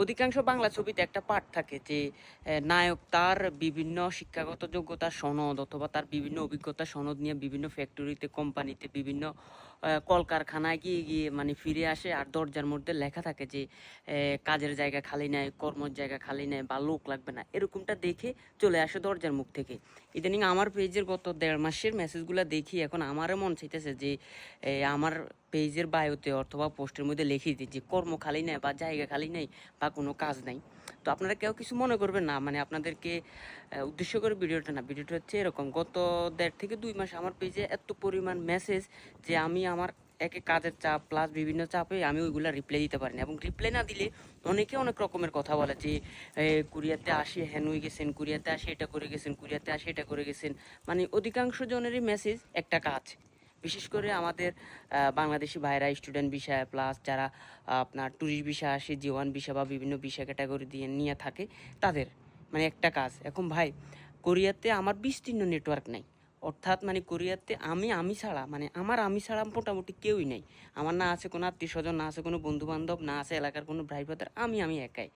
অধিকাংশ বাংলা ছবিতে একটা পার্ট থাকে যে নায়ক তার বিভিন্ন শিক্ষাগত যোগ্যতার সনদ অথবা তার বিভিন্ন অভিজ্ঞতা সনদ নিয়ে বিভিন্ন ফ্যাক্টরিতে কোম্পানিতে বিভিন্ন কলকারখানায় গিয়ে গিয়ে মানে ফিরে আসে আর দরজার মধ্যে লেখা থাকে যে কাজের জায়গা খালি নাই, কর্মর জায়গা খালি নাই বা লোক লাগবে না, এরকমটা দেখে চলে আসে দরজার মুখ থেকে। ইদানিং আমার পেজের গত 1.5 মাসের মেসেজগুলো দেখি এখন আমারও মন চাইতেছে যে আমার পেজের বায়োতে অথবা পোস্টের মধ্যে লিখে দিই যে কর্ম খালি নাই বা জায়গা খালি নাই বা কোনো কাজ নাই। তো আপনারা কেউ কিছু মনে করবেন না, মানে আপনাদেরকে উদ্দেশ্য করে ভিডিওটা না, ভিডিওটা হচ্ছে এরকম গত 1.5 থেকে 2 মাস আমার পেজে এত পরিমাণ মেসেজ যে আমি আমার একে কাজের চাপ প্লাস বিভিন্ন চাপে আমি ওইগুলো রিপ্লাই দিতে পারি না, এবং রিপ্লাই না দিলে অনেকে অনেক রকমের কথা বলে যে কুরিয়াতে আসে হ্যান হয়ে গেছেন, কুরিয়াতে আসে এটা করে গেছেন, কুরিয়াতে আসে এটা করে গেছেন। মানে অধিকাংশ জনেরই মেসেজ একটা কাজ, বিশেষ করে আমাদের বাংলাদেশি ভাইরা স্টুডেন্ট ভিসা প্লাস যারা আপনার ট্যুরিস্ট ভিসা আসে, জি1 ভিসা বা বিভিন্ন ভিসা ক্যাটাগরি দিয়ে নিয়ে থাকে তাদের মানে একটা কাজ। এখন ভাই কোরিয়াতে আমার বিস্তীর্ণ নেটওয়ার্ক নাই, অর্থাৎ মানে কোরিয়াতে আমি ছাড়া মানে আমি ছাড়া মোটামুটি কেউই নেই। আমার না আছে কোনো আত্মীয় স্বজন, না আছে কোনো বন্ধু বান্ধব, না আছে এলাকার কোনো ভাই ব্রাদার, আমি একাই।